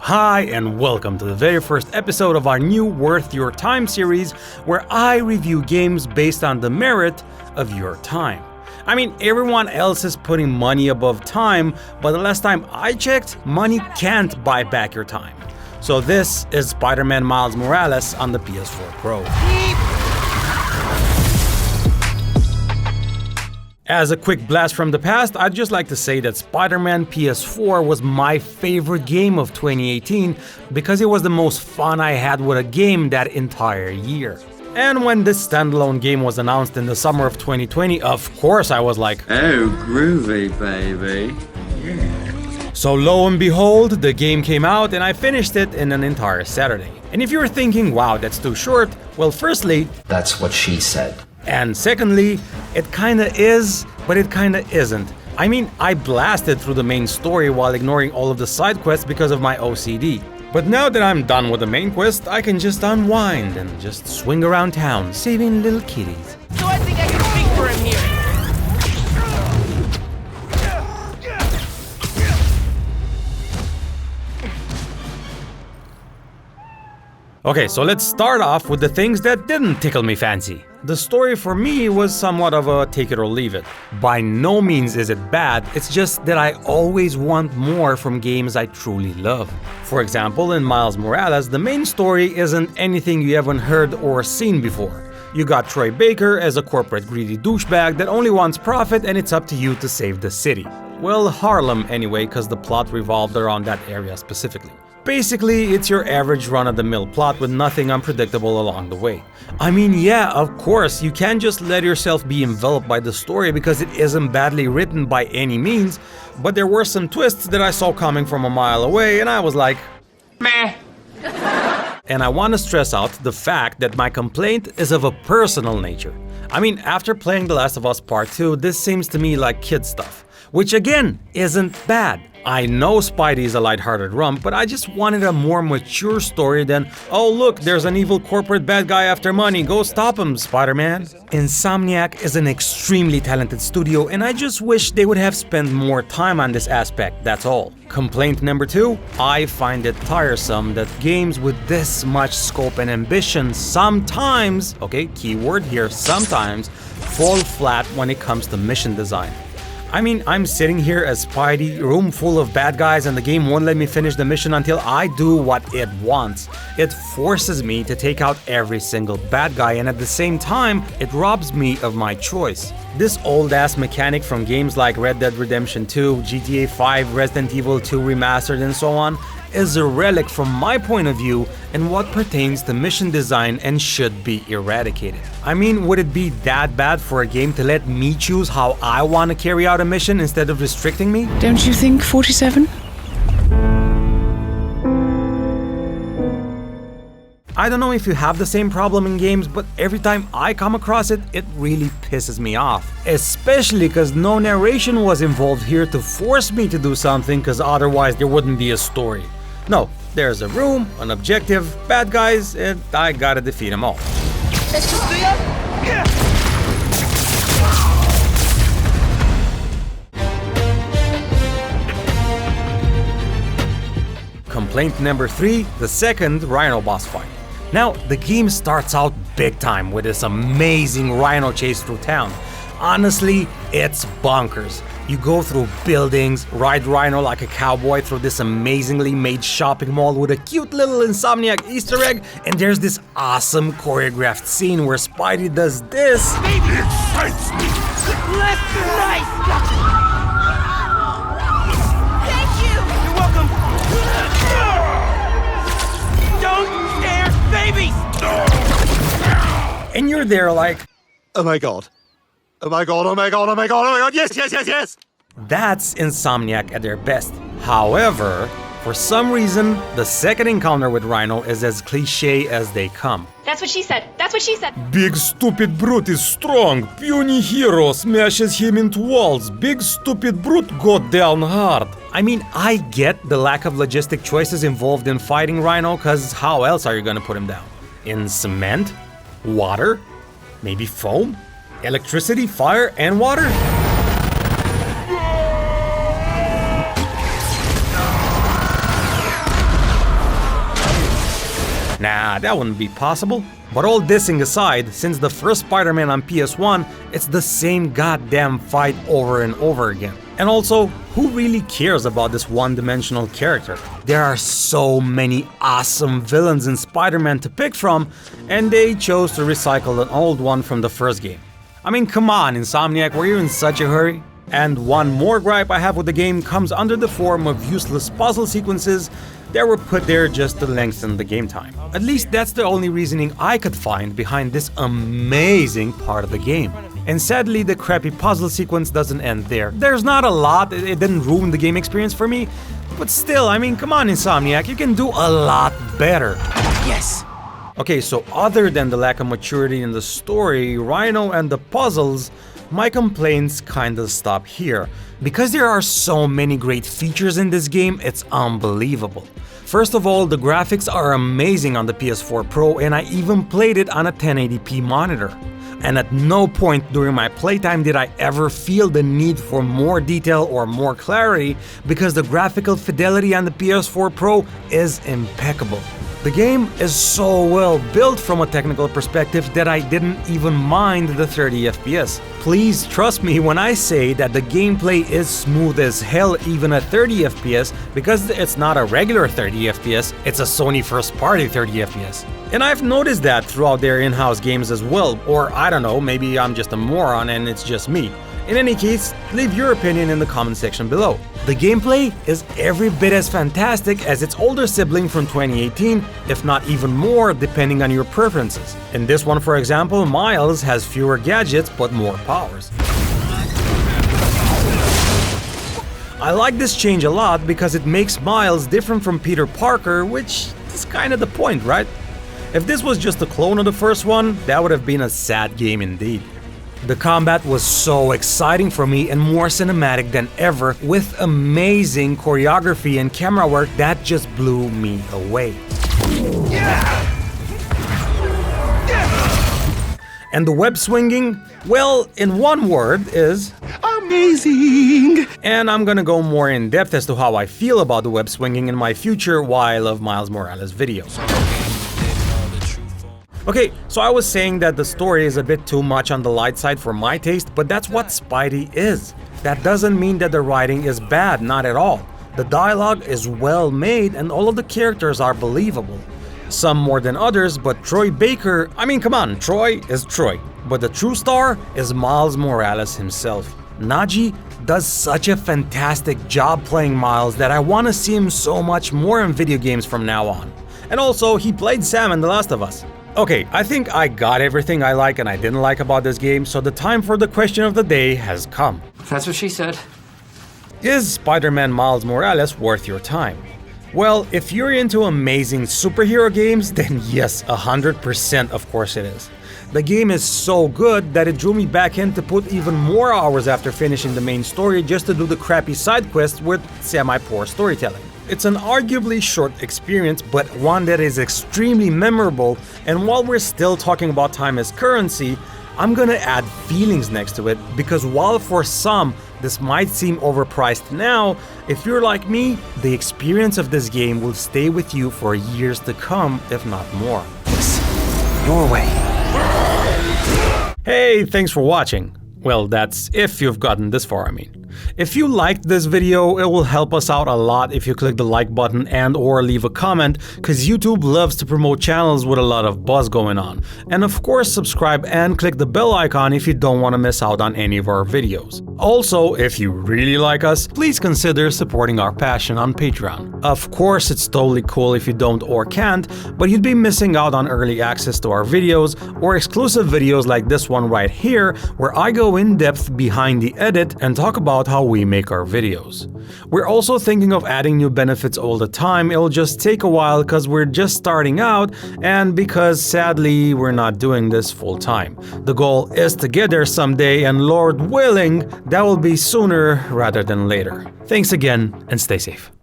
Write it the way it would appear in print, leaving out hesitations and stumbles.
Hi, and welcome to the very first episode of our new Worth Your Time series, where I review games based on the merit of your time. I mean, everyone else is putting money above time, but the last time I checked, money can't buy back your time. So this is Spider-Man Miles Morales on the PS4 Pro. As a quick blast from the past, I'd just like to say that Spider-Man PS4 was my favorite game of 2018 because it was the most fun I had with a game that entire year. And when this standalone game was announced in the summer of 2020, of course I was like, oh, groovy, baby. Yeah. So lo and behold, the game came out and I finished it in an entire Saturday. And if you're thinking, wow, that's too short, well, firstly, that's what she said. And secondly, it kinda is, but it kinda isn't. I mean, I blasted through the main story while ignoring all of the side quests because of my OCD. But now that I'm done with the main quest, I can just unwind and just swing around town, saving little kitties. So I think I can speak for him here. Okay, so let's start off with the things that didn't tickle me fancy. The story for me was somewhat of a take it or leave it. By no means is it bad, it's just that I always want more from games I truly love. For example, in Miles Morales, the main story isn't anything you haven't heard or seen before. You got Troy Baker as a corporate greedy douchebag that only wants profit, and it's up to you to save the city. Well, Harlem anyway, cause the plot revolved around that area specifically. Basically, it's your average run-of-the-mill plot with nothing unpredictable along the way. I mean, yeah, of course, you can't just let yourself be enveloped by the story because it isn't badly written by any means, but there were some twists that I saw coming from a mile away and I was like, meh. And I want to stress out the fact that my complaint is of a personal nature. I mean, after playing The Last of Us Part 2, this seems to me like kid stuff, which again, isn't bad. I know Spidey is a lighthearted rump, but I just wanted a more mature story than, oh look, there's an evil corporate bad guy after money, go stop him, Spider-Man. Insomniac is an extremely talented studio and I just wish they would have spent more time on this aspect, that's all. Complaint number 2, I find it tiresome that games with this much scope and ambition sometimes, okay, keyword here, sometimes, fall flat when it comes to mission design. I mean, I'm sitting here as Spidey, room full of bad guys, and the game won't let me finish the mission until I do what it wants. It forces me to take out every single bad guy, and at the same time, it robs me of my choice. This old-ass mechanic from games like Red Dead Redemption 2, GTA 5, Resident Evil 2 Remastered, and so on, is a relic from my point of view and what pertains to mission design and should be eradicated. I mean, would it be that bad for a game to let me choose how I want to carry out a mission instead of restricting me? Don't you think, 47? I don't know if you have the same problem in games, but every time I come across it, it really pisses me off. Especially because no narration was involved here to force me to do something, because otherwise there wouldn't be a story. No, there's a room, an objective, bad guys, and I gotta defeat them all. Complaint number 3, the second Rhino boss fight. Now, the game starts out big time with this amazing Rhino chase through town. Honestly, it's bonkers. You go through buildings, ride Rhino like a cowboy through this amazingly made shopping mall with a cute little Insomniac Easter egg, and there's this awesome choreographed scene where Spidey does this. Baby, it excites me! Left, right! Thank you! You're welcome! Don't scare babies! And you're there like, oh my god. Oh my god, oh my god, oh my god, oh my god, yes, yes, yes, yes! That's Insomniac at their best. However, for some reason, the second encounter with Rhino is as cliche as they come. That's what she said. That's what she said. Big stupid brute is strong. Puny hero smashes him into walls. Big stupid brute got down hard. I mean, I get the lack of logistic choices involved in fighting Rhino, cause how else are you gonna put him down? In cement? Water? Maybe foam? Electricity, fire, and water? Nah, that wouldn't be possible. But all dissing aside, since the first Spider-Man on PS1, it's the same goddamn fight over and over again. And also, who really cares about this one-dimensional character? There are so many awesome villains in Spider-Man to pick from, and they chose to recycle an old one from the first game. I mean, come on, Insomniac, were you in such a hurry? And one more gripe I have with the game comes under the form of useless puzzle sequences that were put there just to lengthen the game time. At least that's the only reasoning I could find behind this amazing part of the game. And sadly, the crappy puzzle sequence doesn't end there. There's not a lot, it didn't ruin the game experience for me, but still, I mean, come on Insomniac, you can do a lot better. Yes. Okay, so other than the lack of maturity in the story, Rhino, and the puzzles, my complaints kinda stop here. Because there are so many great features in this game, it's unbelievable. First of all, the graphics are amazing on the PS4 Pro, and I even played it on a 1080p monitor. And at no point during my playtime did I ever feel the need for more detail or more clarity, because the graphical fidelity on the PS4 Pro is impeccable. The game is so well built from a technical perspective that I didn't even mind the 30 FPS. Please trust me when I say that the gameplay is smooth as hell even at 30 FPS, because it's not a regular 30 FPS, it's a Sony first party 30 FPS. And I've noticed that throughout their in-house games as well, or I don't know, maybe I'm just a moron and it's just me. In any case, leave your opinion in the comment section below. The gameplay is every bit as fantastic as its older sibling from 2018, if not even more depending on your preferences. In this one, for example, Miles has fewer gadgets but more powers. I like this change a lot because it makes Miles different from Peter Parker, which is kind of the point, right? If this was just a clone of the first one, that would have been a sad game indeed. The combat was so exciting for me and more cinematic than ever, with amazing choreography and camera work that just blew me away. And the web swinging, well, in one word, is amazing! And I'm gonna go more in depth as to how I feel about the web swinging in my future Why I Love Miles Morales videos. Okay, so I was saying that the story is a bit too much on the light side for my taste, but that's what Spidey is. That doesn't mean that the writing is bad, not at all. The dialogue is well made and all of the characters are believable. Some more than others, but Troy Baker, I mean come on, Troy is Troy. But the true star is Miles Morales himself. Najee does such a fantastic job playing Miles that I want to see him so much more in video games from now on. And also, he played Sam in The Last of Us. Okay, I think I got everything I like and I didn't like about this game, so the time for the question of the day has come. That's what she said. Is Spider-Man Miles Morales worth your time? Well, if you're into amazing superhero games, then yes, 100% of course it is. The game is so good that it drew me back in to put even more hours after finishing the main story just to do the crappy side quests with semi-poor storytelling. It's an arguably short experience, but one that is extremely memorable, and while we're still talking about time as currency, I'm gonna add feelings next to it, because while for some this might seem overpriced now, if you're like me, the experience of this game will stay with you for years to come, if not more. Your way. Hey, thanks for watching. Well, that's if you've gotten this far, I mean. If you liked this video, it will help us out a lot if you click the like button and or leave a comment, cause YouTube loves to promote channels with a lot of buzz going on. And of course, subscribe and click the bell icon if you don't want to miss out on any of our videos. Also, if you really like us, please consider supporting our passion on Patreon. Of course, it's totally cool if you don't or can't, but you'd be missing out on early access to our videos or exclusive videos like this one right here, where I go in depth behind the edit and talk about how we make our videos. We're also thinking of adding new benefits all the time. It'll just take a while because we're just starting out and because sadly we're not doing this full time. The goal is to get there someday, and Lord willing, that will be sooner rather than later. Thanks again and stay safe.